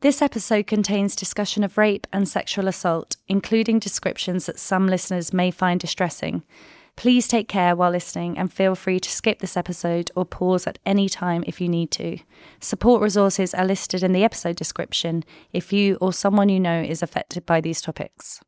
This episode contains discussion of rape and sexual assault, including descriptions that some listeners may find distressing. Please take care while listening and feel free to skip this episode or pause at any time if you need to. Support resources are listed in the episode description if you or someone you know is affected by these topics.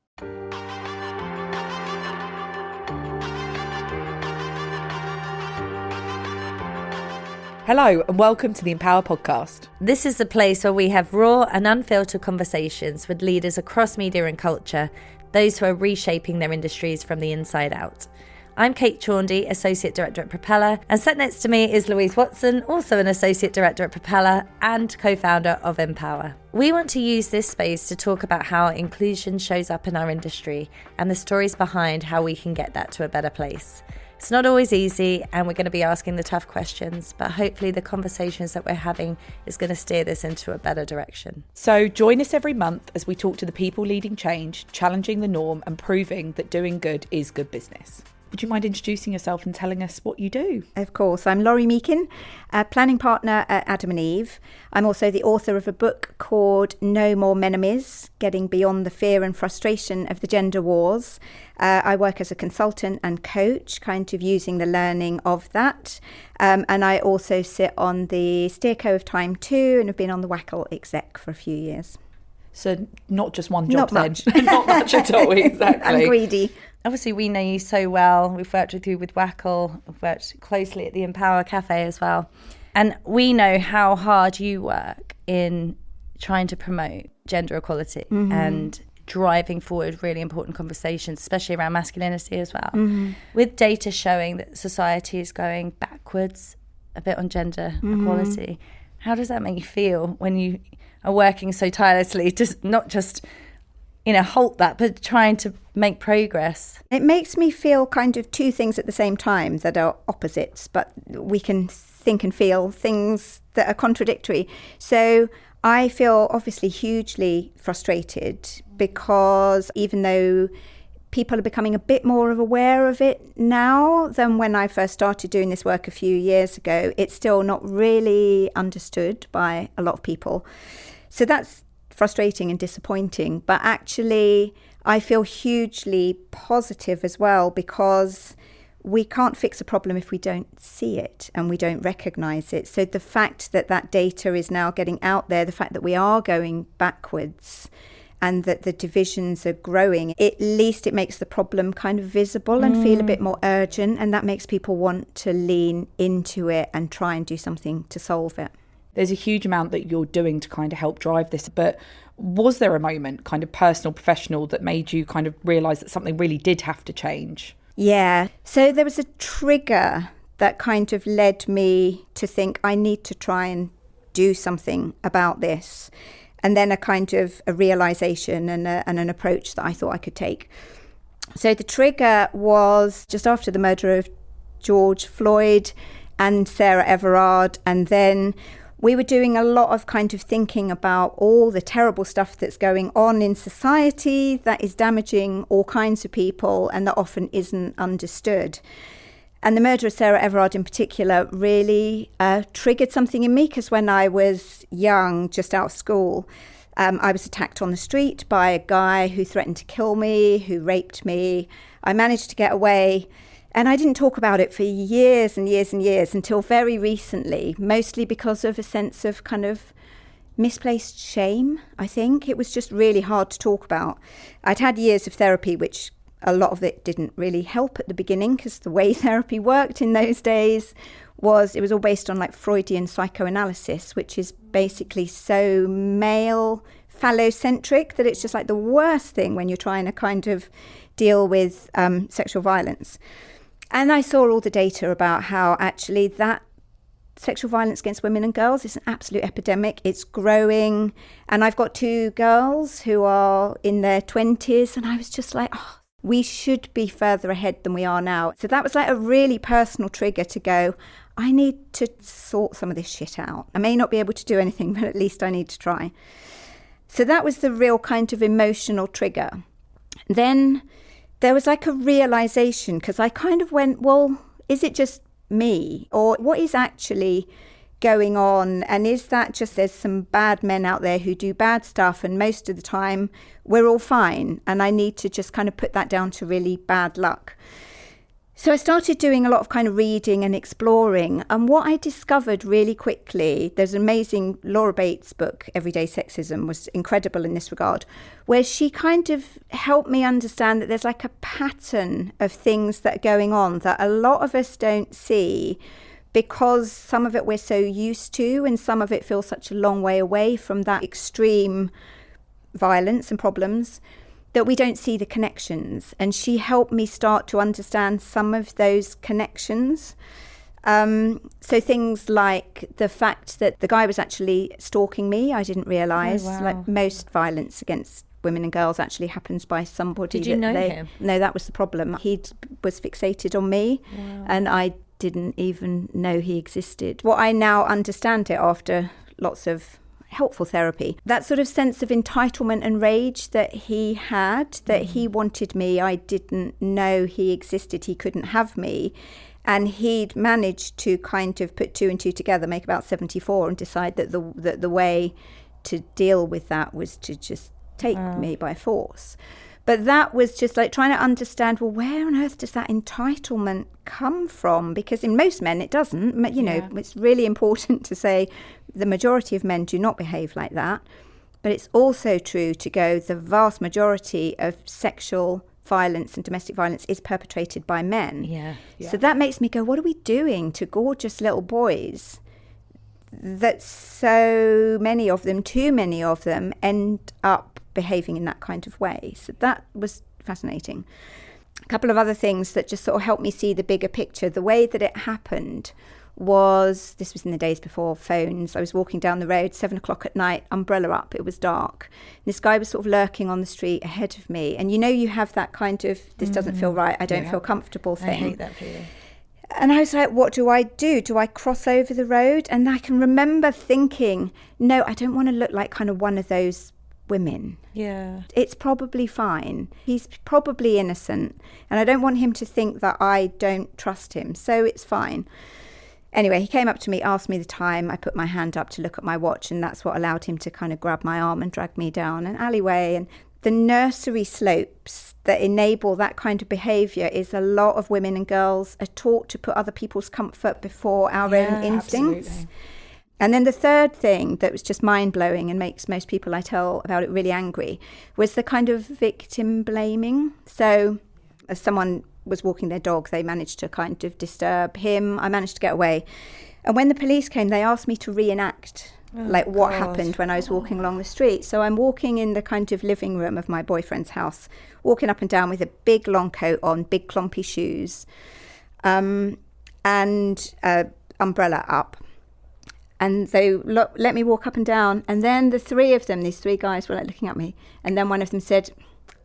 Hello and welcome to the Empower podcast. This is the place where we have raw and unfiltered conversations with leaders across media and culture, those who are reshaping their industries from the inside out. I'm Kate Chaundy, Associate Director at Propellor, and sat next to me is Louise Watson, also an Associate Director at Propellor and co-founder of Empower. We want to use this space to talk about how inclusion shows up in our industry and the stories behind how we can get that to a better place. It's not always easy, and we're going to be asking the tough questions, but hopefully the conversations that we're having is going to steer this into a better direction. So join us every month as we talk to the people leading change, challenging the norm and proving that doing good is good business. Would you mind introducing yourself and telling us what you do? Of course. I'm Meakin, a planning partner at Adam & Eve. I'm also the author of a book called No More Menemies, Getting Beyond the Fear and Frustration of the Gender Wars. I work as a consultant and coach, kind of using the learning of that. And I also sit on the Steerco of Time too, and have been on the WACL exec for a few years. So not just one job not much. then. Not much at all, exactly. I'm greedy. Obviously, we know you so well. We've worked with you with WACL. We've worked closely at the Empower Cafe as well. And we know how hard you work in trying to promote gender equality and driving forward really important conversations, especially around masculinity as well. With data showing that society is going backwards a bit on gender equality, how does that make you feel when you are working so tirelessly to not just halt that, but trying to make progress? It makes me feel kind of two things at the same time that are opposites, but we can think and feel things that are contradictory. So I feel obviously hugely frustrated because even though people are becoming a bit more aware of it now than when I first started doing this work a few years ago, it's still not really understood by a lot of people. So that's frustrating and disappointing, but actually I feel hugely positive as well because we can't fix a problem if we don't see it and we don't recognise it. So the fact that that data is now getting out there, the fact that we are going backwards and that the divisions are growing, at least it makes the problem kind of visible and feel a bit more urgent, and that makes people want to lean into it and try and do something to solve it. There's a huge amount that you're doing to kind of help drive this, but was there a moment, kind of personal, professional, that made you kind of realise that something really did have to change? Yeah, so there was a trigger that kind of led me to think I need to try and do something about this, and then a kind of a realisation and an approach that I thought I could take. So the trigger was just after the murder of George Floyd and Sarah Everard, and then we were doing a lot of kind of thinking about all the terrible stuff that's going on in society that is damaging all kinds of people and that often isn't understood. And the murder of Sarah Everard in particular really triggered something in me, because when I was young, just out of school, I was attacked on the street by a guy who threatened to kill me, who raped me. I managed to get away. And I didn't talk about it for years and years and years until very recently, mostly because of a sense of kind of misplaced shame, I think. It was just really hard to talk about. I'd had years of therapy, which a lot of it didn't really help at the beginning, because the way therapy worked in those days was it was all based on like Freudian psychoanalysis, which is basically so male phallocentric that it's just like the worst thing when you're trying to kind of deal with sexual violence. And I saw all the data about how actually that sexual violence against women and girls is an absolute epidemic. It's growing. And I've got two girls who are in their 20s. And I was just like, we should be further ahead than we are now. So that was like a really personal trigger to go, I need to sort some of this shit out. I may not be able to do anything, but at least I need to try. So that was the real kind of emotional trigger. Then there was like a realization, because I kind of went, well, is it just me? Or what is actually going on? And is that just there's some bad men out there who do bad stuff, and most of the time we're all fine, and I need to just kind of put that down to really bad luck? So I started doing a lot of kind of reading and exploring. And what I discovered really quickly, there's an amazing Laura Bates book, Everyday Sexism, was incredible in this regard, where she kind of helped me understand that there's like a pattern of things that are going on that a lot of us don't see, because some of it we're so used to, and some of it feels such a long way away from that extreme violence and problems, that we don't see the connections. And she helped me start to understand some of those connections. So things like the fact that the guy was actually stalking me, I didn't realise. Oh, wow. Like most violence against women and girls actually happens by somebody. Did you know him? No, that was the problem. He was fixated on me, and I didn't even know he existed. What I now understand it after lots of helpful therapy, that sort of sense of entitlement and rage that he had, that he wanted me, I didn't know he existed, he couldn't have me. And he'd managed to kind of put two and two together, make about 74, and decide that the way to deal with that was to just take me by force. But that was just like trying to understand, well, where on earth does that entitlement come from? Because in most men it doesn't. You know, it's really important to say the majority of men do not behave like that. But it's also true to go, the vast majority of sexual violence and domestic violence is perpetrated by men. Yeah. So that makes me go, what are we doing to gorgeous little boys that so many of them, too many of them, end up behaving in that kind of way? So that was fascinating. A couple of other things that just sort of helped me see the bigger picture. The way that it happened was, this was in the days before phones. I was walking down the road, 7 o'clock at night, umbrella up, it was dark. And this guy was sort of lurking on the street ahead of me. And you know, you have that kind of, this doesn't feel right, I don't feel comfortable thing. I hate that feeling. And I was like, what do I do? Do I cross over the road? And I can remember thinking, no, I don't want to look like kind of one of those women. Yeah. It's probably fine. He's probably innocent. And I don't want him to think that I don't trust him. So it's fine. Anyway, he came up to me, asked me the time. I put my hand up to look at my watch, and that's what allowed him to kind of grab my arm and drag me down an alleyway. And the nursery slopes that enable that kind of behaviour is a lot of women and girls are taught to put other people's comfort before our own instincts. Absolutely. And then the third thing that was just mind-blowing and makes most people I tell about it really angry was the kind of victim blaming. So as someone was walking their dog, they managed to kind of disturb him. I managed to get away. And when the police came, they asked me to reenact what happened when I was walking along the street. So I'm walking in the kind of living room of my boyfriend's house, walking up and down with a big long coat on, big clumpy shoes, and umbrella up. And they let me walk up and down. And then the three of them, these three guys, were like looking at me. And then one of them said,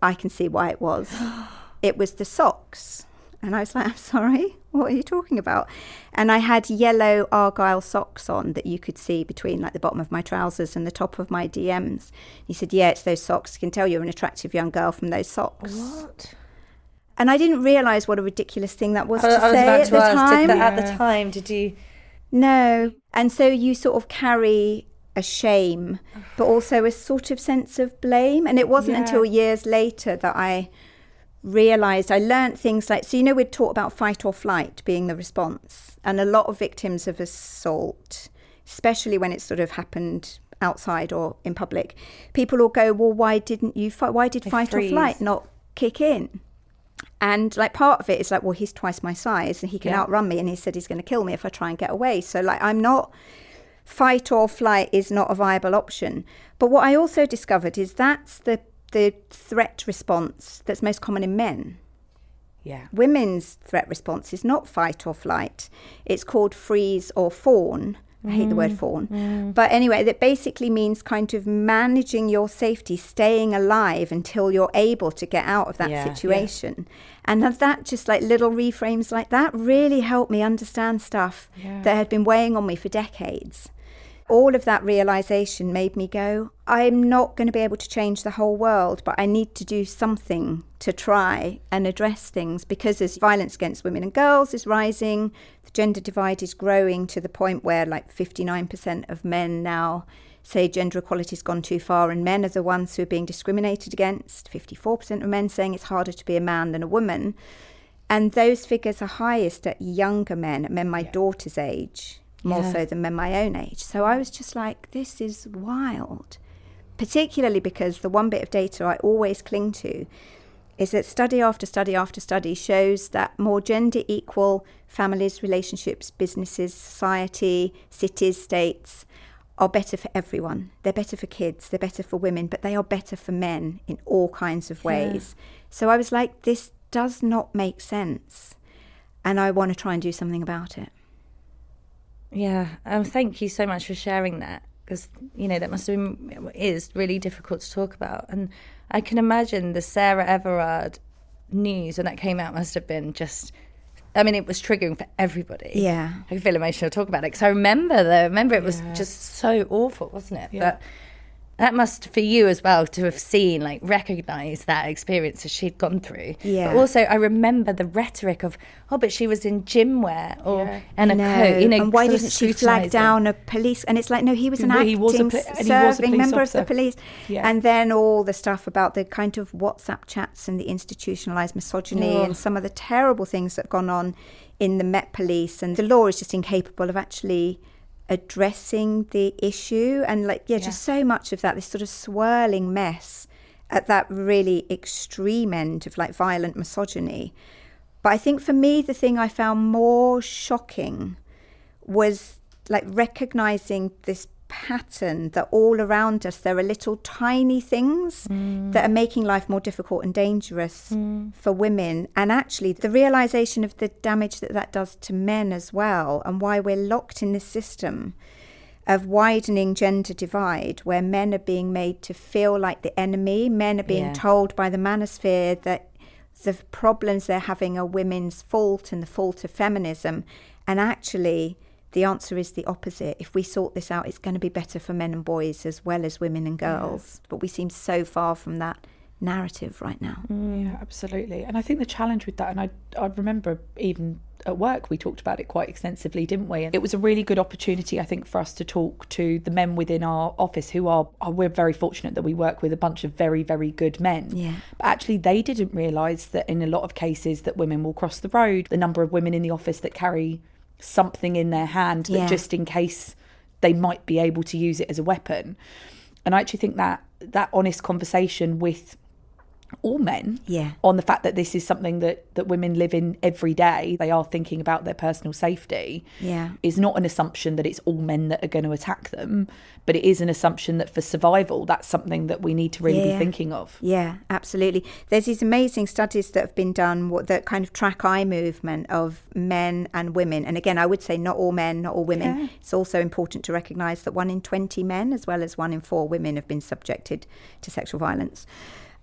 I can see why it was. It was the socks. And I was like, I'm sorry, what are you talking about? And I had yellow Argyle socks on that you could see between like the bottom of my trousers and the top of my DMs. He said, yeah, it's those socks. You can tell you're an attractive young girl from those socks. What? And I didn't realise what a ridiculous thing that was to say at the time. At the time, did you? No. And so you sort of carry a shame, but also a sort of sense of blame. And it wasn't until years later that I realised, I learnt things like, so you know, we'd taught about fight or flight being the response. And a lot of victims of assault, especially when it's sort of happened outside or in public, people will go, well, why didn't you fight? Why did fight or flight not kick in? And like part of it is like, well, he's twice my size and he can outrun me, and he said he's going to kill me if I try and get away. So like, fight or flight is not a viable option. But what I also discovered is that's the threat response that's most common in men. Yeah. Women's threat response is not fight or flight. It's called freeze or fawn. I hate the word fawn. But anyway, that basically means kind of managing your safety, staying alive until you're able to get out of that situation. And that just like little reframes like that really helped me understand stuff that had been weighing on me for decades. All of that realisation made me go, I'm not going to be able to change the whole world, but I need to do something to try and address things, because as violence against women and girls is rising, the gender divide is growing to the point where like 59% of men now say gender equality has gone too far, and men are the ones who are being discriminated against. 54% of men saying it's harder to be a man than a woman. And those figures are highest at younger men, at men my daughter's age, more so than men my own age. So I was just like, this is wild. Particularly because the one bit of data I always cling to is that study after study after study shows that more gender equal families, relationships, businesses, society, cities, states are better for everyone. They're better for kids, they're better for women, but they are better for men in all kinds of ways. So I was like, this does not make sense, and I want to try and do something about it. Yeah, thank you so much for sharing that, because, you know, that must have been, is really difficult to talk about. And I can imagine the Sarah Everard news when that came out must have been just, I mean, it was triggering for everybody. Yeah. I feel emotional talking about it, because I remember it was just so awful, wasn't it? Yeah. But that must, for you as well, to have seen, like, recognise that experience that she'd gone through. Yeah. But also, I remember the rhetoric of, oh, but she was in gym wear and a coat, you know. And why sort of didn't she flag down a police? And it's like, no, he was an serving member of the police. Yeah. And then all the stuff about the kind of WhatsApp chats and the institutionalised misogyny and some of the terrible things that have gone on in the Met Police. And the law is just incapable of actually addressing the issue, and just so much of that, this sort of swirling mess at that really extreme end of like violent misogyny. But I think for me, the thing I found more shocking was like recognizing this pattern that all around us there are little tiny things that are making life more difficult and dangerous for women, and actually the realization of the damage that that does to men as well, and why we're locked in this system of widening gender divide where men are being made to feel like the enemy. Men are being told by the manosphere that the problems they're having are women's fault and the fault of feminism, and actually the answer is the opposite. If we sort this out, it's going to be better for men and boys as well as women and girls. But we seem so far from that narrative right now. Yeah, absolutely. And I think the challenge with that, and I remember even at work we talked about it quite extensively, didn't we? And it was a really good opportunity, I think, for us to talk to the men within our office who we're very fortunate that we work with a bunch of very, very good men. Yeah. But actually they didn't realise that in a lot of cases that women will cross the road. The number of women in the office that carry something in their hand that just in case they might be able to use it as a weapon. And I actually think that honest conversation with all men on the fact that this is something that women live in every day, they are thinking about their personal safety, is not an assumption that it's all men that are going to attack them, but it is an assumption that for survival that's something that we need to really be thinking of. Yeah, absolutely. There's these amazing studies that have been done that kind of track eye movement of men and women, and again I would say not all men, not all women. It's also important to recognise that 1 in 20 men as well as 1 in 4 women have been subjected to sexual violence.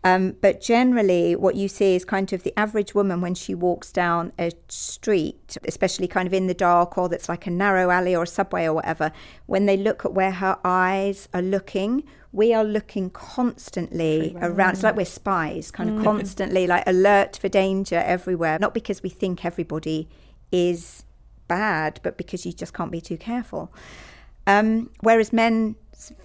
But generally what you see is kind of the average woman when she walks down a street, especially kind of in the dark, or that's like a narrow alley or a subway or whatever, when they look at where her eyes are looking, we are looking constantly around. It's like we're spies, kind of constantly like alert for danger everywhere. Not because we think everybody is bad, but because you just can't be too careful. Whereas men's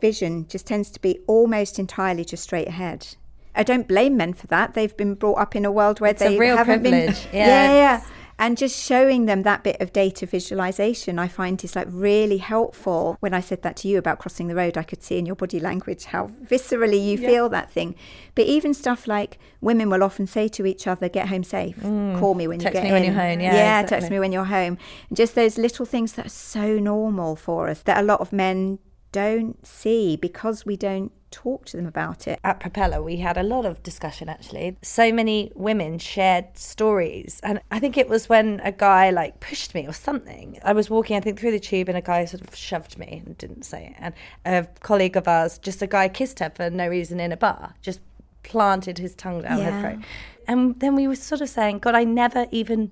vision just tends to be almost entirely just straight ahead. I don't blame men for that. They've been brought up in a world where they haven't privilege. been. And just showing them that bit of data visualization, I find is like really helpful. When I said that to you about crossing the road, I could see in your body language how viscerally you feel that thing. But even stuff like women will often say to each other, "Get home safe. Call me when you get in. Text me when you're home." Text me when you're home. And just those little things that are so normal for us that a lot of men don't see because we don't talk to them about it. At Propellor, we had a lot of discussion, actually. So many women shared stories. And I think it was when a guy like pushed me or something. I was walking, I think, through the tube and a guy sort of shoved me and didn't say it. And a colleague of ours, just a guy kissed her for no reason in a bar, just planted his tongue down her throat. And then we were sort of saying, God, I never even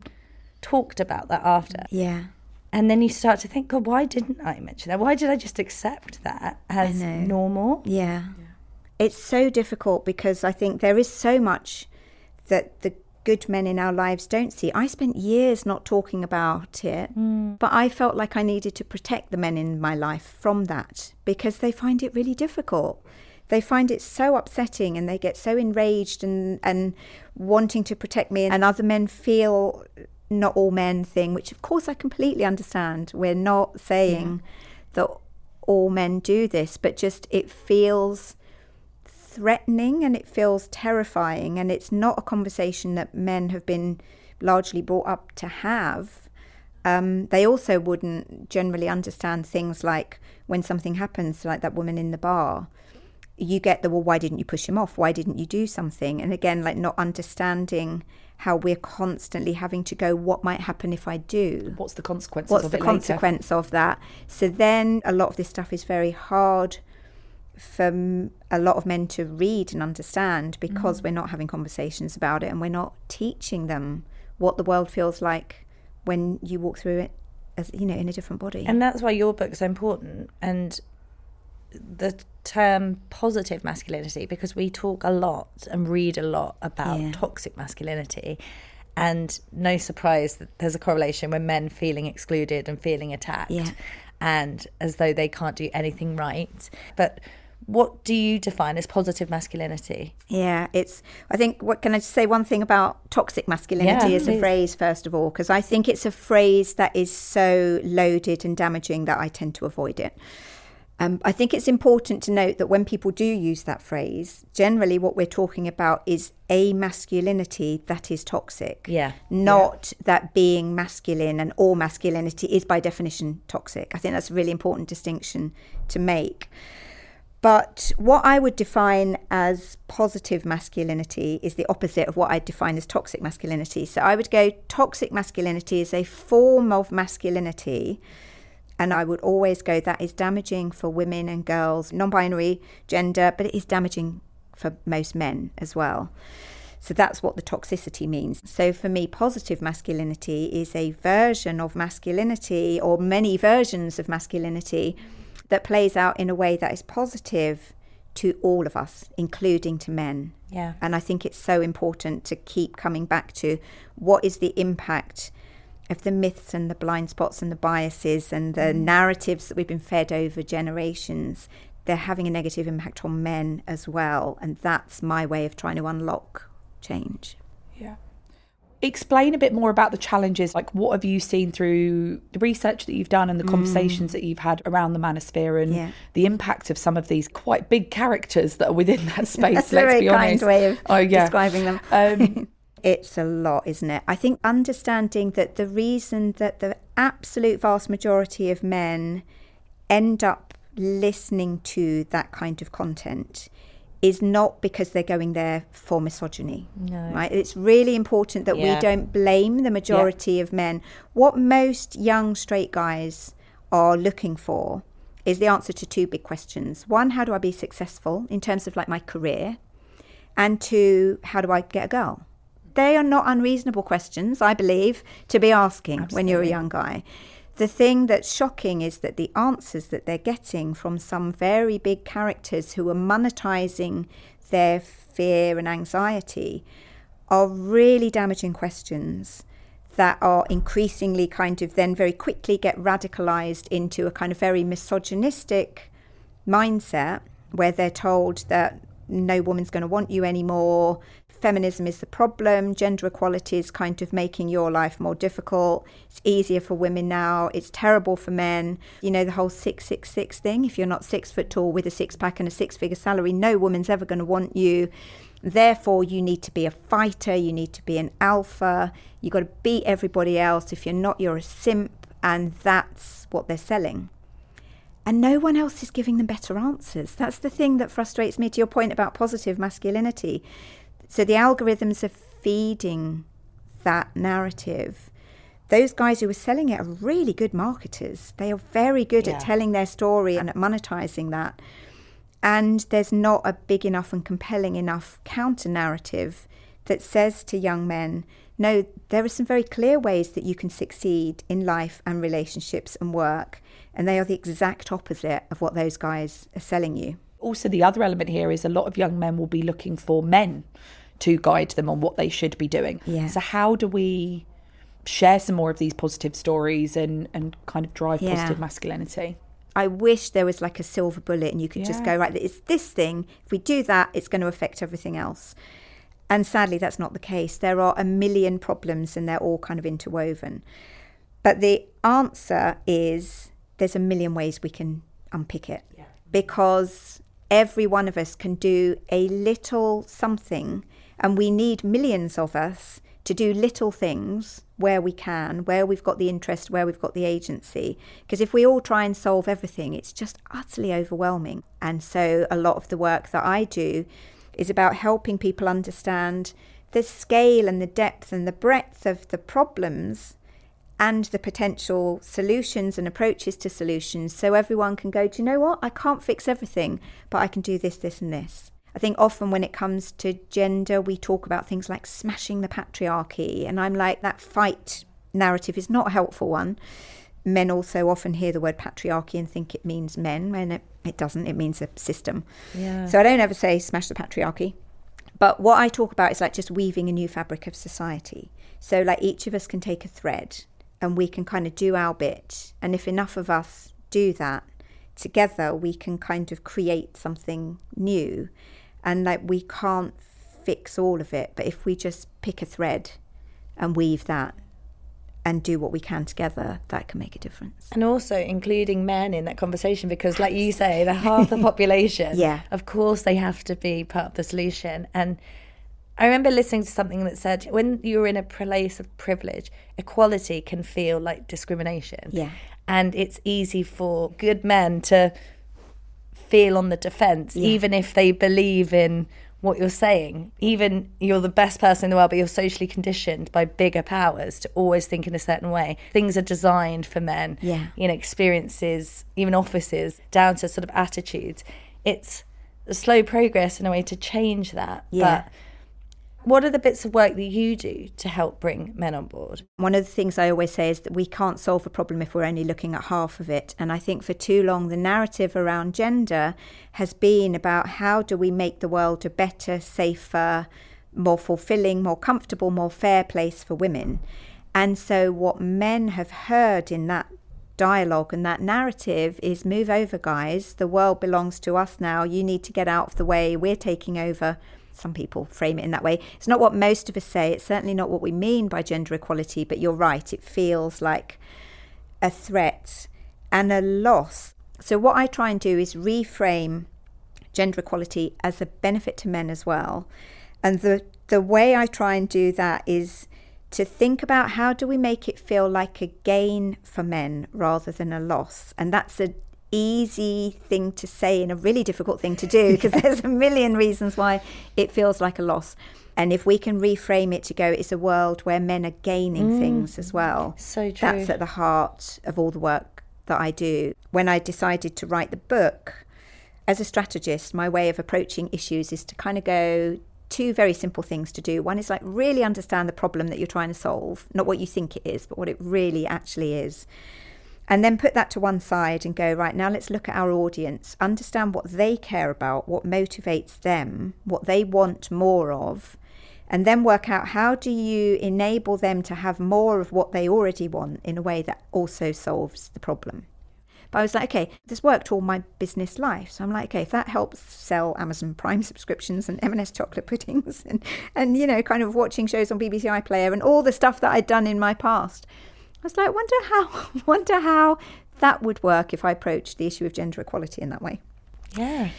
talked about that after. Yeah. And then you start to think, God, why didn't I mention that? Why did I just accept that as normal? Yeah. It's so difficult because I think there is so much that the good men in our lives don't see. I spent years not talking about it, but I felt like I needed to protect the men in my life from that because they find it really difficult. They find it so upsetting and they get so enraged and wanting to protect me. And other men feel not all men thing, which of course I completely understand. We're not saying that all men do this, but just it feels threatening and it feels terrifying, and it's not a conversation that men have been largely brought up to have. They also wouldn't generally understand things like when something happens, like that woman in the bar, you get the, well, why didn't you push him off? Why didn't you do something? And again, like not understanding how we're constantly having to go, what might happen if I do? What's the consequences What's of the it consequence of that? So then a lot of this stuff is very hard for a lot of men to read and understand because we're not having conversations about it and we're not teaching them what the world feels like when you walk through it, as in a different body. And that's why your book's so important, and the term positive masculinity, because we talk a lot and read a lot about toxic masculinity, and no surprise that there's a correlation with men feeling excluded and feeling attacked and as though they can't do anything right. But what do you define as positive masculinity? Yeah, I think, what can I just say one thing about toxic masculinity as a phrase, first of all, because I think it's a phrase that is so loaded and damaging that I tend to avoid it. I think it's important to note that when people do use that phrase, generally what we're talking about is a masculinity that is toxic. Not that being masculine and all masculinity is by definition toxic. I think that's a really important distinction to make. But what I would define as positive masculinity is the opposite of what I define as toxic masculinity. So I would go, toxic masculinity is a form of masculinity, and I would always go, that is damaging for women and girls, non-binary, gender, but it is damaging for most men as well. So that's what the toxicity means. So for me, positive masculinity is a version of masculinity, or many versions of masculinity, that plays out in a way that is positive to all of us, including to men. And I think it's so important to keep coming back to what is the impact of the myths and the blind spots and the biases and the narratives that we've been fed over generations. They're having a negative impact on men as well. And that's my way of trying to unlock change. Explain a bit more about the challenges. Like, what have you seen through the research that you've done and the conversations that you've had around the manosphere, and the impact of some of these quite big characters that are within that space? That's a very kind way of describing them. It's a lot, isn't it? I think understanding that the reason that the absolute vast majority of men end up listening to that kind of content is not because they're going there for misogyny. Right? It's really important that we don't blame the majority of men. What most young straight guys are looking for is the answer to two big questions. One, how do I be successful in terms of like my career? And two, how do I get a girl? They are not unreasonable questions, I believe, to be asking when you're a young guy. The thing that's shocking is that the answers that they're getting from some very big characters who are monetizing their fear and anxiety are really damaging questions that are increasingly kind of then very quickly get radicalized into a kind of very misogynistic mindset where they're told that no woman's going to want you anymore. Feminism is the problem. Gender equality is kind of making your life more difficult. It's easier for women now. It's terrible for men. You know, the whole 666 thing. If you're not 6 foot tall with a six pack and a six-figure salary, no woman's ever going to want you. Therefore, you need to be a fighter. You need to be an alpha. You've got to beat everybody else. If you're not, you're a simp. And that's what they're selling. And no one else is giving them better answers. That's the thing that frustrates me, to your point about positive masculinity. So the algorithms are feeding that narrative. Those guys who are selling it are really good marketers. They are very good at telling their story and at monetizing that. And there's not a big enough and compelling enough counter narrative that says to young men no, there are some very clear ways that you can succeed in life and relationships and work. And they are the exact opposite of what those guys are selling you. Also, the other element here is a lot of young men will be looking for men to guide them on what they should be doing. Yeah. So how do we share some more of these positive stories and kind of drive positive masculinity? I wish there was like a silver bullet and you could just go, right, it's this thing. If we do that, it's going to affect everything else. And sadly, that's not the case. There are a million problems and they're all kind of interwoven. But the answer is there's a million ways we can unpick it. Yeah. Because every one of us can do a little something, and we need millions of us to do little things where we can, where we've got the interest, where we've got the agency. Because if we all try and solve everything, it's just utterly overwhelming. And so a lot of the work that I do is about helping people understand the scale and the depth and the breadth of the problems and the potential solutions and approaches to solutions, so everyone can go, do you know what? I can't fix everything, but I can do this, this and this. I think often when it comes to gender, we talk about things like smashing the patriarchy. And I'm like, that fight narrative is not a helpful one. Men also often hear the word patriarchy and think it means men, when it doesn't. It means a system. Yeah. So I don't ever say smash the patriarchy. But what I talk about is like just weaving a new fabric of society. So like each of us can take a thread and we can kind of do our bit. And if enough of us do that together, we can kind of create something new. And like we can't fix all of it, but if we just pick a thread and weave that and do what we can together, that can make a difference. And also including men in that conversation, because like you say, they're half the population. Yeah. Of course they have to be part of the solution. And I remember listening to something that said, when you're in a place of privilege, equality can feel like discrimination. Yeah. And it's easy for good men to feel on the defense, even if they believe in what you're saying. Even you're the best person in the world, but you're socially conditioned by bigger powers to always think in a certain way. Things are designed for men, experiences, even offices, down to sort of attitudes. It's a slow progress in a way to change that. But what are the bits of work that you do to help bring men on board? One of the things I always say is that we can't solve a problem if we're only looking at half of it. And I think for too long, the narrative around gender has been about how do we make the world a better, safer, more fulfilling, more comfortable, more fair place for women. And so what men have heard in that dialogue and that narrative is, move over, guys. The world belongs to us now. You need to get out of the way. We're taking over. Some people frame it in that way. It's not what most of us say. It's certainly not what we mean by gender equality, but you're right. It feels like a threat and a loss. So what I try and do is reframe gender equality as a benefit to men as well. And the way I try and do that is to think about how do we make it feel like a gain for men rather than a loss. And that's a easy thing to say and a really difficult thing to do, because there's a million reasons why it feels like a loss. And if we can reframe it to go, it's a world where men are gaining things as well. So true. That's at the heart of all the work that I do. When I decided to write the book, as a strategist, my way of approaching issues is to kind of go, two very simple things to do. One is like really understand the problem that you're trying to solve, not what you think it is, but what it really actually is. And then put that to one side and go, right, now let's look at our audience, understand what they care about, what motivates them, what they want more of, and then work out how do you enable them to have more of what they already want in a way that also solves the problem. But I was like, okay, this worked all my business life. So I'm like, okay, if that helps sell Amazon Prime subscriptions and M&S chocolate puddings and you know, kind of watching shows on BBC iPlayer and all the stuff that I'd done in my past, I was like, wonder how that would work if I approached the issue of gender equality in that way. Yeah.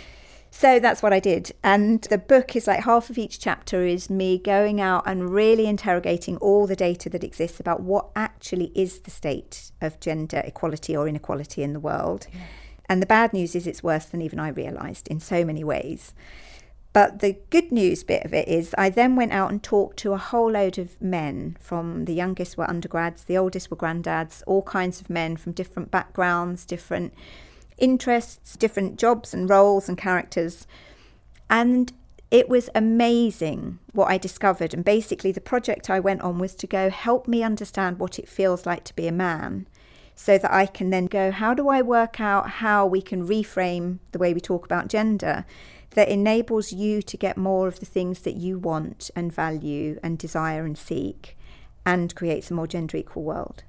So that's what I did. And the book is like half of each chapter is me going out and really interrogating all the data that exists about what actually is the state of gender equality or inequality in the world. Yeah. And the bad news is it's worse than even I realised in so many ways. But the good news bit of it is I then went out and talked to a whole load of men. From the youngest were undergrads, the oldest were granddads, all kinds of men from different backgrounds, different interests, different jobs and roles and characters. And It was amazing what I discovered. And basically the project I went on was to go help me understand what it feels like to be a man, so that I can then go, how do I work out how we can reframe the way we talk about gender that enables you to get more of the things that you want and value and desire and seek, and creates a more gender equal world.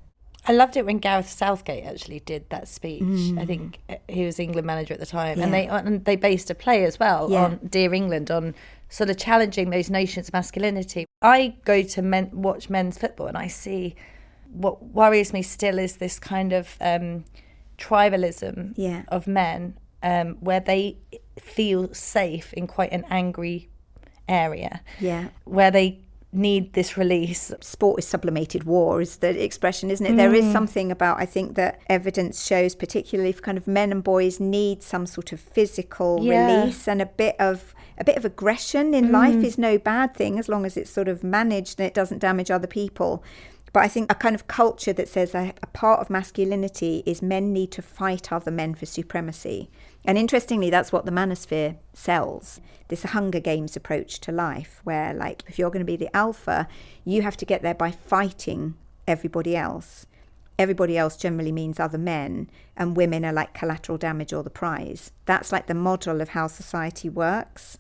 I loved it when Gareth Southgate actually did that speech. I think he was England manager at the time, and they based a play as well on Dear England, on sort of challenging those notions of masculinity. I go to watch men's football, and I see what worries me still is this kind of tribalism of men, where they feel safe in quite an angry area, where they need this release. Sport is sublimated war is the expression, isn't it? There is something about, I think, that evidence shows, particularly for kind of men and boys, need some sort of physical release, and a bit of aggression in life is no bad thing as long as it's sort of managed and it doesn't damage other people. But I think a kind of culture that says a part of masculinity is men need to fight other men for supremacy. And interestingly, that's what the manosphere sells, this Hunger Games approach to life, where, like, if you're going to be the alpha, you have to get there by fighting everybody else. Everybody else generally means other men, and women are like collateral damage or the prize. That's like the model of how society works,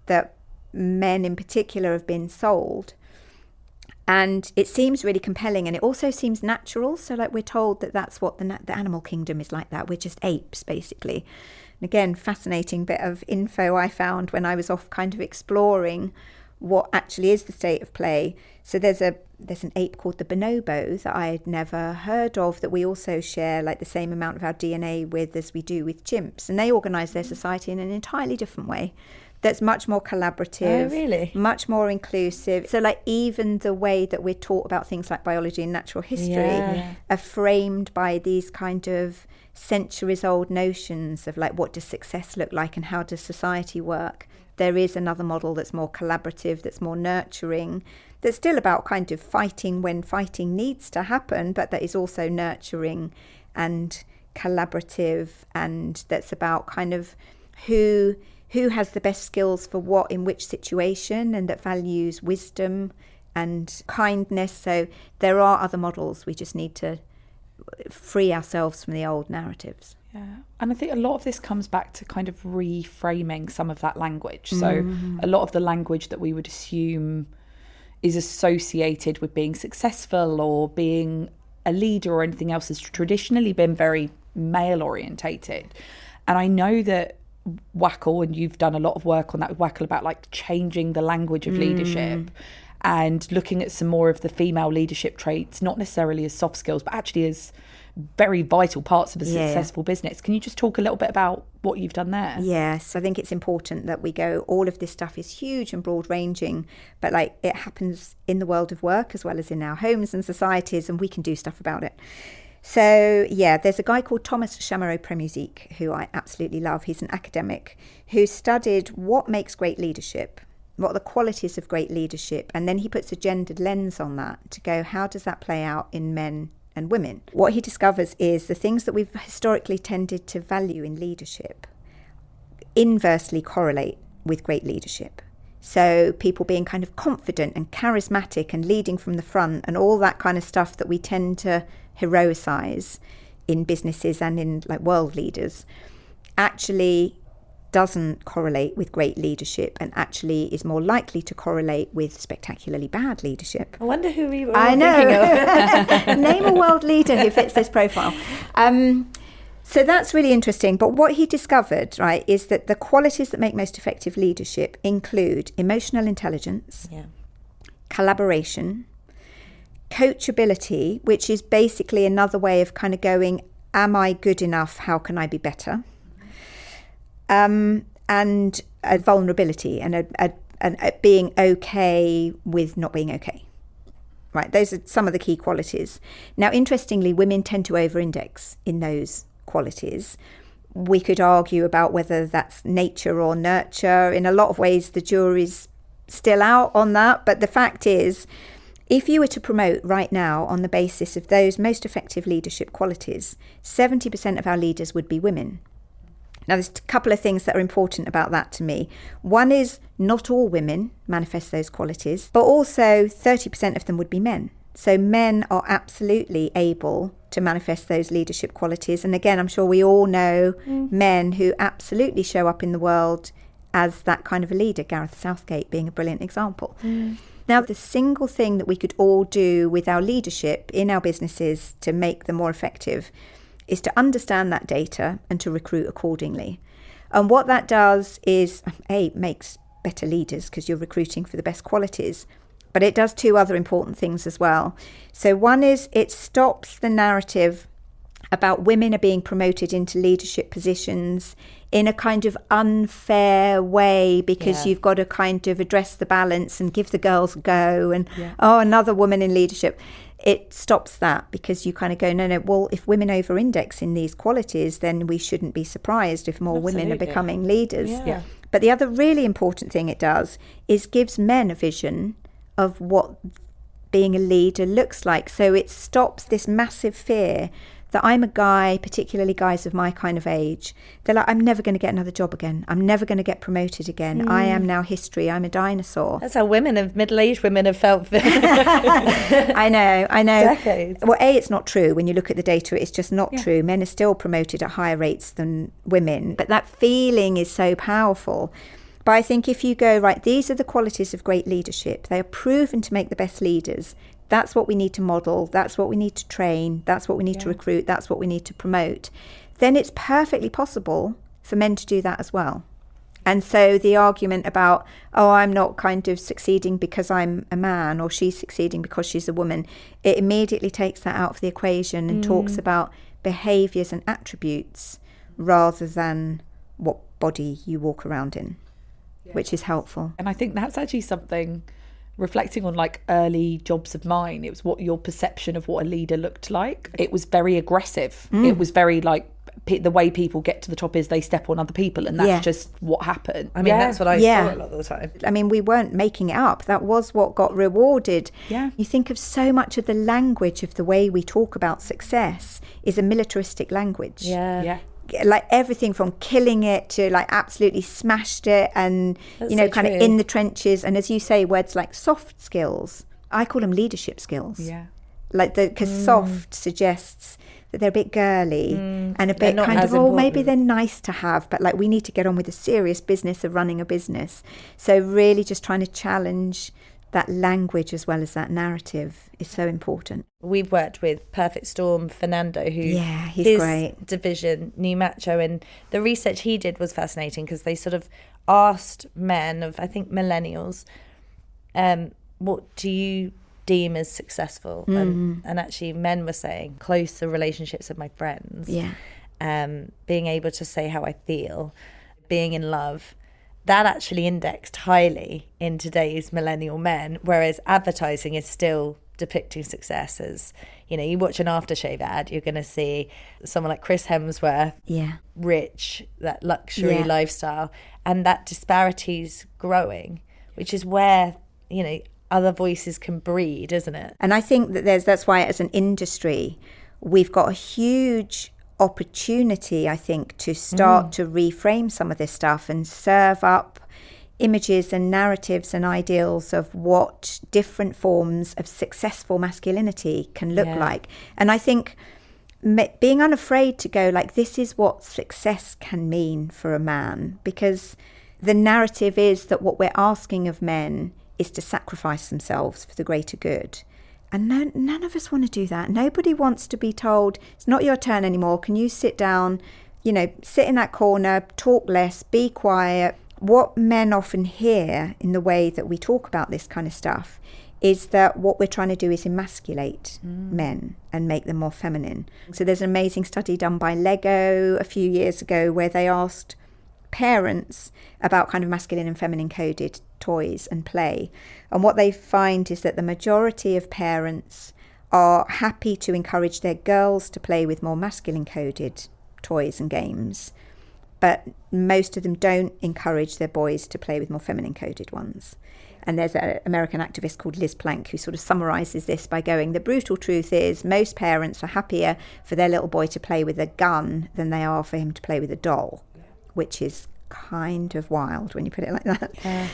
that men in particular have been sold. And it seems really compelling, and it also seems natural. So, like, we're told that that's what the animal kingdom is like that. We're just apes, basically. And again, fascinating bit of info I found when I was off kind of exploring what actually is the state of play. So there's an ape called the bonobo that I had never heard of, that we also share like the same amount of our DNA with as we do with chimps. And they organise their society in an entirely different way. That's much more collaborative, much more inclusive. So like even the way that we're taught about things like biology and natural history are framed by these kind of centuries-old notions of like, what does success look like and how does society work? There is another model that's more collaborative, that's more nurturing, that's still about kind of fighting when fighting needs to happen, but that is also nurturing and collaborative, and that's about kind of who has the best skills for what in which situation, and that values wisdom and kindness. So there are other models. We just need to free ourselves from the old narratives. Yeah, and I think a lot of this comes back to kind of reframing some of that language. So a lot of the language that we would assume is associated with being successful or being a leader or anything else has traditionally been very male orientated. And I know that Wackle, and you've done a lot of work on that with Wackle about like changing the language of leadership and looking at some more of the female leadership traits, not necessarily as soft skills, but actually as very vital parts of a successful business. Can you just talk a little bit about what you've done there? Yes, I think it's important that we go, all of this stuff is huge and broad ranging, but like it happens in the world of work as well as in our homes and societies, and we can do stuff about it. So yeah, there's a guy called Thomas Chamereau-Premusique who I absolutely love. He's an academic who studied what makes great leadership, what are the qualities of great leadership, and then he puts a gendered lens on that to go, how does that play out in men and women? What he discovers is the things that we've historically tended to value in leadership inversely correlate with great leadership. So people being kind of confident and charismatic and leading from the front and all that kind of stuff that we tend to heroicize in businesses and in like world leaders actually doesn't correlate with great leadership, and actually is more likely to correlate with spectacularly bad leadership. I wonder who we were thinking of. Name a world leader who fits this profile. So that's really interesting. But what he discovered, right, is that the qualities that make most effective leadership include emotional intelligence, collaboration, coachability, which is basically another way of kind of going, am I good enough? How can I be better? And a vulnerability and a being okay with not being okay. Right, those are some of the key qualities. Now, interestingly, women tend to over-index in those qualities. We could argue about whether that's nature or nurture. In a lot of ways, the jury's still out on that. But the fact is, if you were to promote right now on the basis of those most effective leadership qualities, 70% of our leaders would be women. Now, there's a couple of things that are important about that to me. One is not all women manifest those qualities, but also 30% of them would be men. So men are absolutely able to manifest those leadership qualities. And again, I'm sure we all know men who absolutely show up in the world as that kind of a leader, Gareth Southgate being a brilliant example. Now, the single thing that we could all do with our leadership in our businesses to make them more effective is to understand that data and to recruit accordingly. And what that does is, it makes better leaders because you're recruiting for the best qualities, but it does two other important things as well. So one is it stops the narrative about women are being promoted into leadership positions in a kind of unfair way because you've got to kind of address the balance and give the girls a go and, another woman in leadership. It stops that because you kind of go, no, well, if women over-index in these qualities, then we shouldn't be surprised if more women are becoming leaders. Yeah. But the other really important thing it does is gives men a vision of what being a leader looks like. So it stops this massive fear that I'm a guy, particularly guys of my kind of age, they're like, I'm never going to get another job again. I'm never going to get promoted again. I am now history. I'm a dinosaur. That's how middle-aged women have felt for I know. decades. Well, it's not true. When you look at the data, it's just not true. Men are still promoted at higher rates than women. But that feeling is so powerful. But I think if you go, right, these are the qualities of great leadership. They are proven to make the best leaders. That's what we need to model. That's what we need to train. That's what we need to recruit. That's what we need to promote. Then it's perfectly possible for men to do that as well. And so the argument about, I'm not kind of succeeding because I'm a man or she's succeeding because she's a woman, it immediately takes that out of the equation and talks about behaviours and attributes rather than what body you walk around in, which is helpful. And I think that's actually something, reflecting on like early jobs of mine, it was what your perception of what a leader looked like. It was very aggressive. It was very like the way people get to the top is they step on other people, and that's just what happened. I mean, that's what I saw a lot of the time. I mean, we weren't making it up. That was what got rewarded. Yeah. You think of so much of the language of the way we talk about success is a militaristic language. Yeah. Like everything from killing it to like absolutely smashed it and, That's you know, so kind true. of in the trenches. And as you say, words like soft skills, I call them leadership skills. Yeah. Like because soft suggests that they're a bit girly and a They're bit not kind as of, maybe important. they're nice to have, but like we need to get on with the serious business of running a business. So really just trying to challenge that language as well as that narrative is so important. We've worked with Perfect Storm, Fernando, who he's his great. division, New Macho, and the research he did was fascinating because they sort of asked men of, I think, millennials, what do you deem as successful? And actually men were saying closer relationships with my friends, being able to say how I feel, being in love. That actually indexed highly in today's millennial men, whereas advertising is still depicting success as, you know, you watch an aftershave ad, you're going to see someone like Chris Hemsworth, rich, that luxury lifestyle, and that disparity's growing, which is where, you know, other voices can breed, isn't it? And I think that that's why as an industry, we've got a huge opportunity, I think, to start to reframe some of this stuff and serve up images and narratives and ideals of what different forms of successful masculinity can look like. And I think being unafraid to go like, this is what success can mean for a man, because the narrative is that what we're asking of men is to sacrifice themselves for the greater good. And none of us want to do that. Nobody wants to be told, it's not your turn anymore. Can you sit down, you know, sit in that corner, talk less, be quiet. What men often hear in the way that we talk about this kind of stuff is that what we're trying to do is emasculate men and make them more feminine. So there's an amazing study done by Lego a few years ago where they asked parents about kind of masculine and feminine coded toys and play, and what they find is that the majority of parents are happy to encourage their girls to play with more masculine coded toys and games, but most of them don't encourage their boys to play with more feminine coded ones. And there's an American activist called Liz Plank who sort of summarizes this by going, the brutal truth is most parents are happier for their little boy to play with a gun than they are for him to play with a doll. which is kind of wild when you put it like that. Yeah.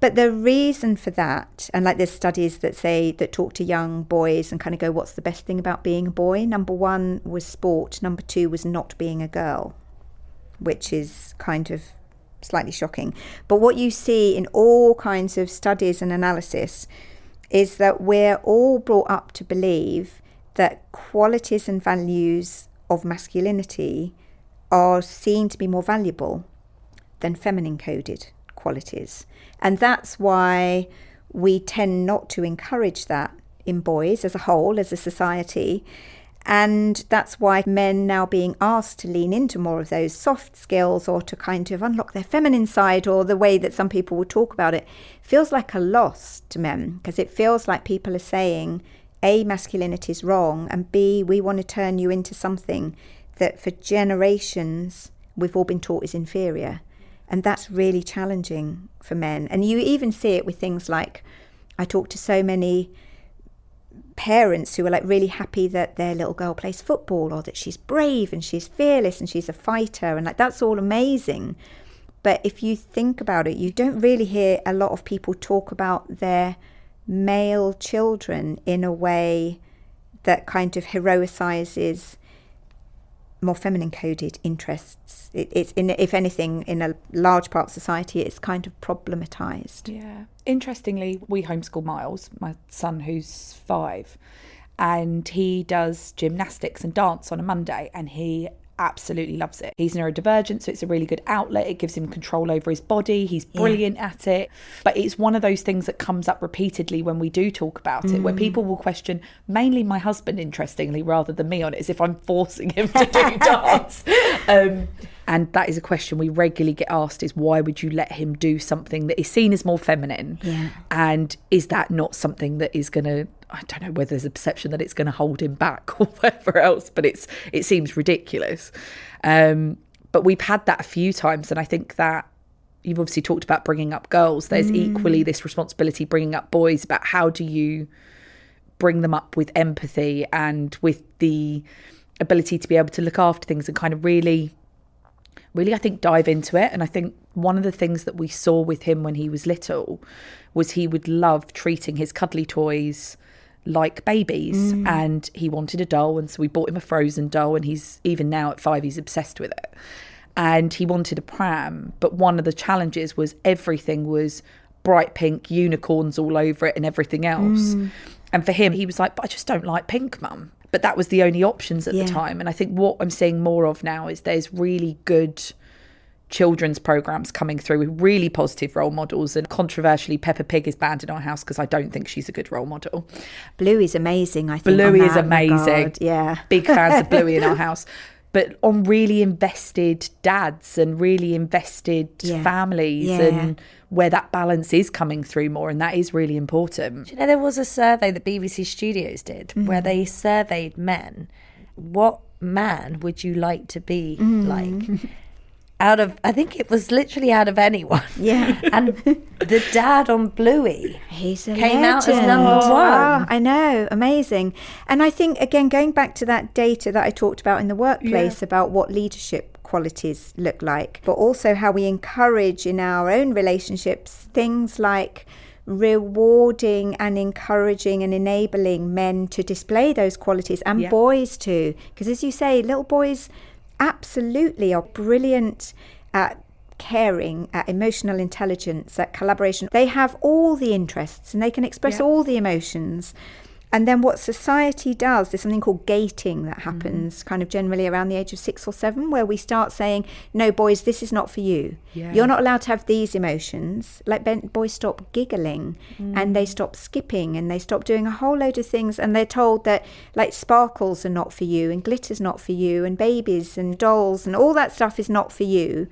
But the reason for that, and like there's studies that talk to young boys and kind of go, what's the best thing about being a boy? Number 1 was sport. Number 2 was not being a girl, which is kind of slightly shocking. But what you see in all kinds of studies and analysis is that we're all brought up to believe that qualities and values of masculinity are seen to be more valuable than feminine coded qualities. And that's why we tend not to encourage that in boys as a whole, as a society. And that's why men now being asked to lean into more of those soft skills or to kind of unlock their feminine side, or the way that some people would talk about it, feels like a loss to men, because it feels like people are saying, A, masculinity is wrong, and B, we want to turn you into something that for generations we've all been taught is inferior. And that's really challenging for men. And you even see it with things like, I talk to so many parents who are like really happy that their little girl plays football, or that she's brave and she's fearless and she's a fighter, and like that's all amazing. But if you think about it, you don't really hear a lot of people talk about their male children in a way that kind of heroicizes more feminine coded interests. It's in, if anything, in a large part of society, it's kind of problematized. Yeah. Interestingly, we homeschool Miles, my son who's 5, and he does gymnastics and dance on a Monday, and he absolutely loves it. He's neurodivergent, so it's a really good outlet. It gives him control over his body. He's brilliant at it. But it's one of those things that comes up repeatedly when we do talk about it, where people will question, mainly my husband, interestingly, rather than me on it, as if I'm forcing him to do dance. And that is a question we regularly get asked, is why would you let him do something that is seen as more feminine? Yeah. And is that not something that is going to, I don't know whether there's a perception that it's going to hold him back or whatever else, but it seems ridiculous. But we've had that a few times, and I think that you've obviously talked about bringing up girls. There's equally this responsibility bringing up boys, about how do you bring them up with empathy and with the ability to be able to look after things and kind of really, I think, dive into it. And I think one of the things that we saw with him when he was little was he would love treating his cuddly toys like babies, and he wanted a doll, and so we bought him a Frozen doll, and he's, even now at 5, he's obsessed with it. And he wanted a pram, but one of the challenges was everything was bright pink, unicorns all over it and everything else. And for him, he was like, but I just don't like pink, Mum. But that was the only options at the time. And I think what I'm seeing more of now is there's really good children's programs coming through with really positive role models. And controversially, Peppa Pig is banned in our house because I don't think she's a good role model. Bluey's amazing, I think. Bluey is amazing. Regard. Yeah. Big fans of Bluey in our house. But on really invested dads and really invested families and where that balance is coming through more, and that is really important. Do you know, there was a survey that BBC Studios did where they surveyed men. What man would you like to be like? I think it was literally out of anyone. Yeah. And the dad on Bluey came out as number 1. Oh, I know, amazing. And I think, again, going back to that data that I talked about in the workplace about what leadership qualities look like, but also how we encourage in our own relationships things like rewarding and encouraging and enabling men to display those qualities, and boys too. Because as you say, little boys absolutely are brilliant at caring, at emotional intelligence, at collaboration. They have all the interests and they can express all the emotions. And then what society does, there's something called gating that happens kind of generally around the age of 6 or 7, where we start saying, no, boys, this is not for you. You're not allowed to have these emotions. Like boys stop giggling and they stop skipping and they stop doing a whole load of things. And they're told that like sparkles are not for you and glitter's not for you and babies and dolls and all that stuff is not for you.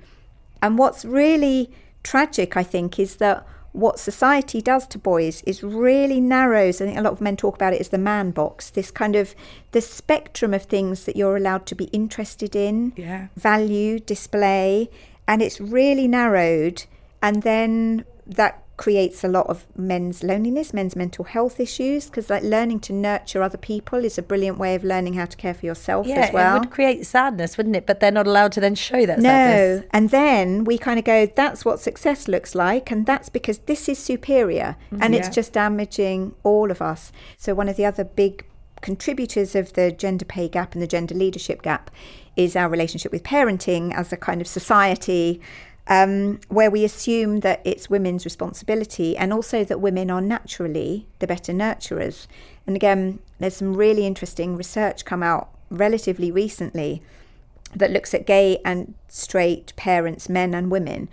And what's really tragic, I think, is that what society does to boys is really narrows. I think a lot of men talk about it as the man box, this kind of the spectrum of things that you're allowed to be interested in, value, display, and it's really narrowed. And then that creates a lot of men's loneliness, men's mental health issues, because like learning to nurture other people is a brilliant way of learning how to care for yourself as well. It would create sadness, wouldn't it? But they're not allowed to then show that sadness. No, and then we kind of go, that's what success looks like, and that's because this is superior, and it's just damaging all of us. So one of the other big contributors of the gender pay gap and the gender leadership gap is our relationship with parenting as a kind of society, where we assume that it's women's responsibility, and also that women are naturally the better nurturers. And again, there's some really interesting research come out relatively recently that looks at gay and straight parents, men and women.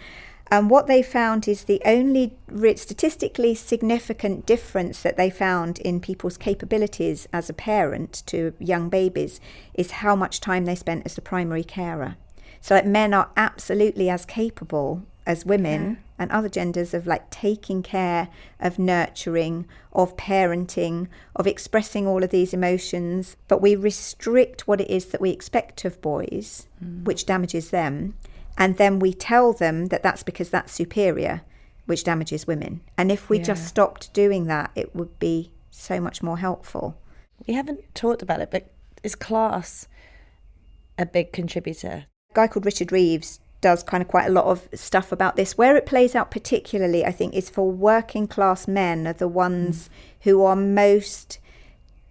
And what they found is the only statistically significant difference that they found in people's capabilities as a parent to young babies is how much time they spent as the primary carer. So like men are absolutely as capable as women and other genders of like taking care, of nurturing, of parenting, of expressing all of these emotions. But we restrict what it is that we expect of boys, which damages them. And then we tell them that that's because that's superior, which damages women. And if we just stopped doing that, it would be so much more helpful. We haven't talked about it, but is class a big contributor? A guy called Richard Reeves does kind of quite a lot of stuff about this. Where it plays out particularly, I think, is for working class men are the ones who are most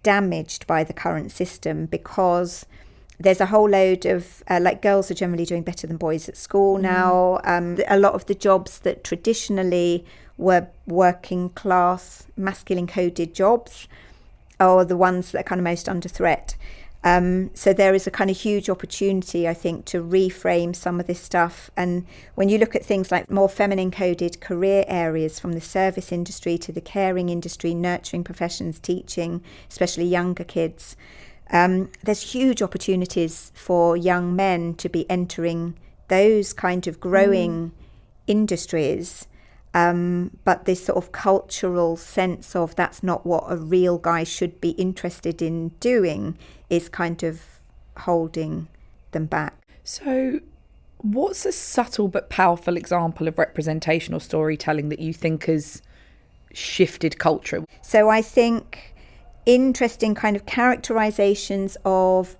damaged by the current system, because there's a whole load of, like girls are generally doing better than boys at school now. A lot of the jobs that traditionally were working class, masculine coded jobs are the ones that are kind of most under threat. So there is a kind of huge opportunity, I think, to reframe some of this stuff. And when you look at things like more feminine coded career areas, from the service industry to the caring industry, nurturing professions, teaching, especially younger kids, there's huge opportunities for young men to be entering those kind of growing industries. But this sort of cultural sense of that's not what a real guy should be interested in doing is kind of holding them back. So what's a subtle but powerful example of representational storytelling that you think has shifted culture? So I think interesting kind of characterizations of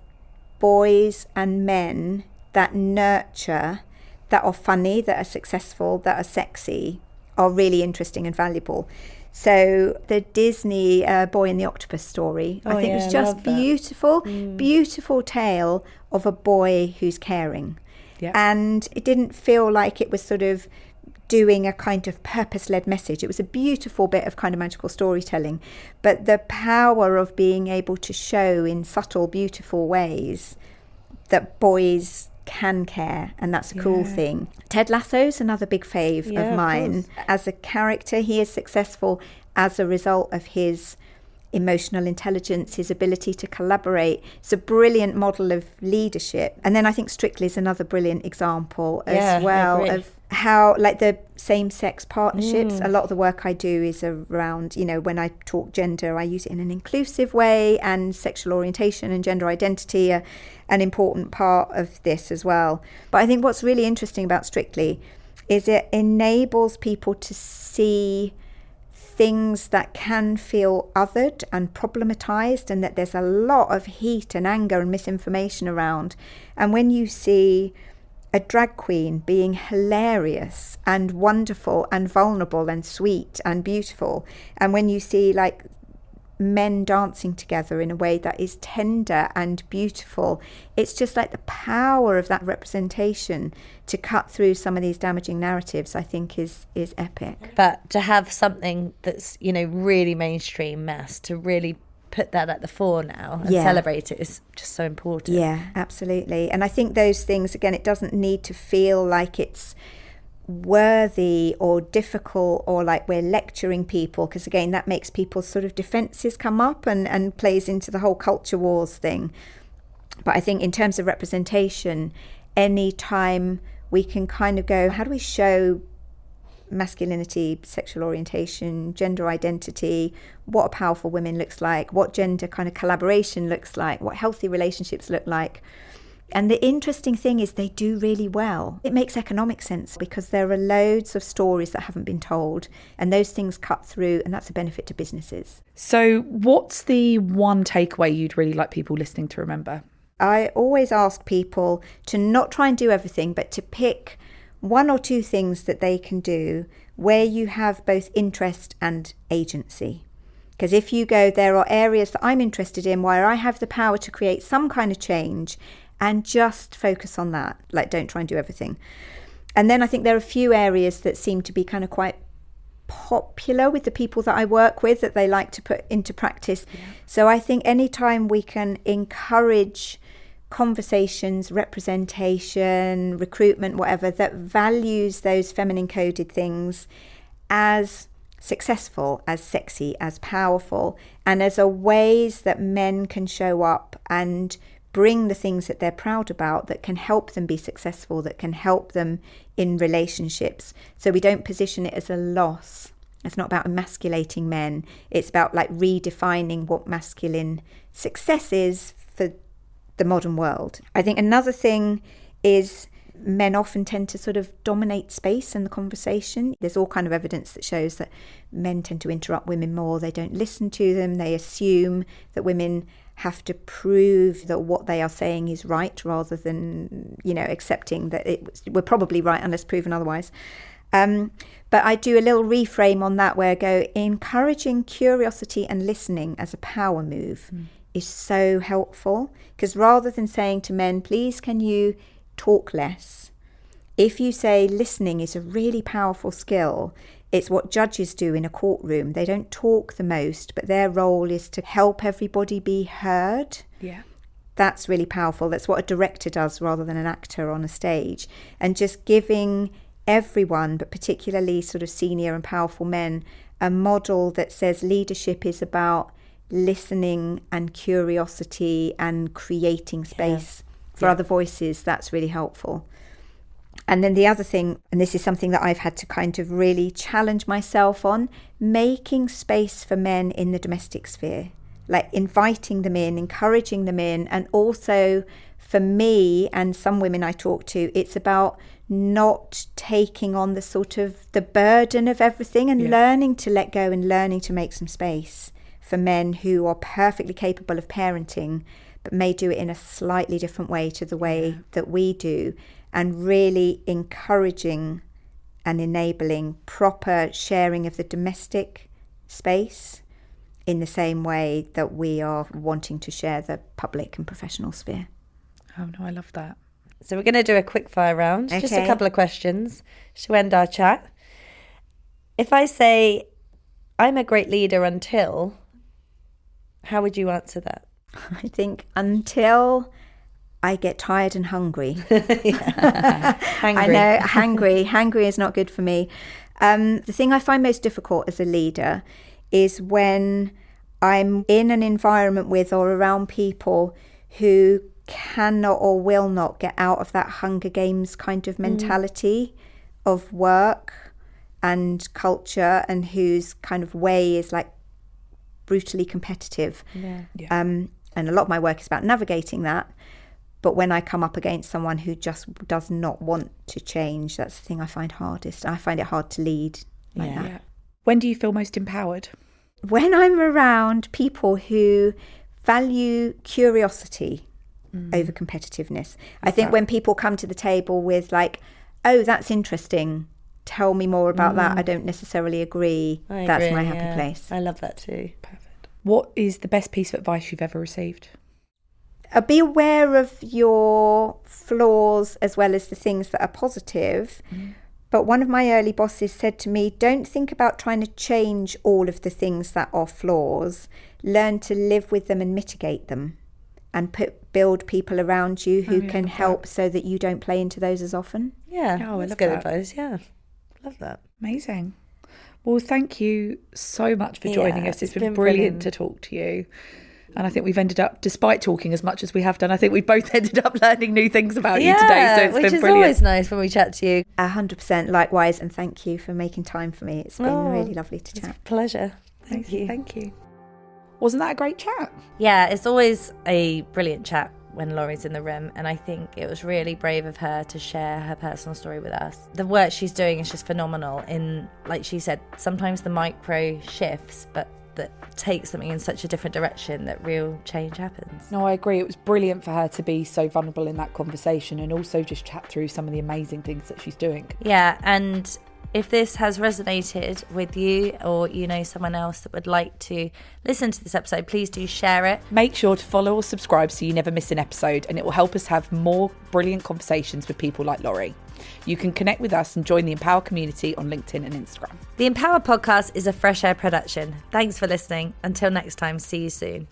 boys and men that nurture, that are funny, that are successful, that are sexy, are really interesting and valuable. So the Disney Boy and the Octopus story, I think was just beautiful, beautiful tale of a boy who's caring. Yeah. And it didn't feel like it was sort of doing a kind of purpose-led message. It was a beautiful bit of kind of magical storytelling. But the power of being able to show in subtle, beautiful ways that boys can care, and that's a cool thing. Ted Lasso's another big fave of mine. As a character, he is successful as a result of his emotional intelligence, his ability to collaborate. It's a brilliant model of leadership. And then I think Strictly is another brilliant example as well of how, like, the same-sex partnerships. A lot of the work I do is around, you know, when I talk gender, I use it in an inclusive way, and sexual orientation and gender identity are an important part of this as well. But I think what's really interesting about Strictly is it enables people to see things that can feel othered and problematized, and that there's a lot of heat and anger and misinformation around. And when you see a drag queen being hilarious and wonderful and vulnerable and sweet and beautiful, and when you see like men dancing together in a way that is tender and beautiful, it's just like the power of that representation to cut through some of these damaging narratives, I think is epic. But to have something that's, you know, really mainstream mass, to really put that at the fore now and celebrate it is just so important. Yeah, absolutely. And I think those things, again, it doesn't need to feel like it's worthy or difficult or like we're lecturing people, because again that makes people's sort of defenses come up and plays into the whole culture wars thing. But I think in terms of representation, any time we can kind of go, how do we show masculinity, sexual orientation, gender identity, what a powerful women looks like, what gender kind of collaboration looks like, what healthy relationships look like, And the interesting thing is they do really well. It makes economic sense because there are loads of stories that haven't been told, and those things cut through, and that's a benefit to businesses. So what's the one takeaway you'd really like people listening to remember? I always ask people to not try and do everything, but to pick one or two things that they can do where you have both interest and agency. Because if you go, there are areas that I'm interested in where I have the power to create some kind of change, and just focus on that. Like, don't try and do everything. And then I think there are a few areas that seem to be kind of quite popular with the people that I work with, that they like to put into practice. Yeah. So I think anytime we can encourage conversations, representation, recruitment, whatever, that values those feminine coded things as successful, as sexy, as powerful, and as a ways that men can show up and bring the things that they're proud about, that can help them be successful, that can help them in relationships. So we don't position it as a loss. It's not about emasculating men. It's about like redefining what masculine success is for the modern world. I think another thing is men often tend to sort of dominate space in the conversation. There's all kind of evidence that shows that men tend to interrupt women more. They don't listen to them. They assume that women have to prove that what they are saying is right, rather than, accepting that we're probably right unless proven otherwise. But I do a little reframe on that where I go, encouraging curiosity and listening as a power move is so helpful. Because rather than saying to men, please can you talk less, if you say listening is a really powerful skill, it's what judges do in a courtroom. They don't talk the most, but their role is to help everybody be heard. Yeah. That's really powerful. That's what a director does rather than an actor on a stage. And just giving everyone, but particularly sort of senior and powerful men, a model that says leadership is about listening and curiosity and creating space for other voices. That's really helpful. And then the other thing, and this is something that I've had to kind of really challenge myself on, making space for men in the domestic sphere, like inviting them in, encouraging them in. And also for me and some women I talk to, it's about not taking on the sort of the burden of everything, and learning to let go and learning to make some space for men who are perfectly capable of parenting, but may do it in a slightly different way to the way that we do. And really encouraging and enabling proper sharing of the domestic space in the same way that we are wanting to share the public and professional sphere. Oh no, I love that. So we're going to do a quick fire round. Okay. Just a couple of questions to end our chat. If I say, I'm a great leader until, how would you answer that? I think until I get tired and hungry. Hangry. I know, hangry is not good for me. The thing I find most difficult as a leader is when I'm in an environment with or around people who cannot or will not get out of that Hunger Games kind of mentality of work and culture, and whose kind of way is like brutally competitive. And a lot of my work is about navigating that. But when I come up against someone who just does not want to change, that's the thing I find hardest. I find it hard to lead like that. Yeah. When do you feel most empowered? When I'm around people who value curiosity over competitiveness. I think when people come to the table with like, oh, that's interesting, tell me more about that. I don't necessarily agree. That's my happy place. I love that too. Perfect. What is the best piece of advice you've ever received? Be aware of your flaws as well as the things that are positive. But one of my early bosses said to me, don't think about trying to change all of the things that are flaws. Learn to live with them and mitigate them, and build people around you who can help so that you don't play into those as often. Yeah, I that's love good that. advice. Yeah, love that. Amazing. Well, thank you so much for joining us. It's been brilliant to talk to you. And I think we've ended up, despite talking as much as we have done, I think we've both ended up learning new things about you today. So it's which been is brilliant. always nice when we chat to you. 100% likewise, and thank you for making time for me. It's been really lovely to chat. Pleasure. Thank you. Thank you. Wasn't that a great chat? Yeah, it's always a brilliant chat when Laurie's in the room, and I think it was really brave of her to share her personal story with us. The work she's doing is just phenomenal in, like she said, sometimes the micro shifts, but that takes something in such a different direction that real change happens. No, I agree. It was brilliant for her to be so vulnerable in that conversation and also just chat through some of the amazing things that she's doing. Yeah, and if this has resonated with you, or you know someone else that would like to listen to this episode, please do share it. Make sure to follow or subscribe so you never miss an episode, and it will help us have more brilliant conversations with people like Laurie. You can connect with us and join the Empower community on LinkedIn and Instagram. The Empower podcast is a Fresh Air production. Thanks for listening. Until next time, see you soon.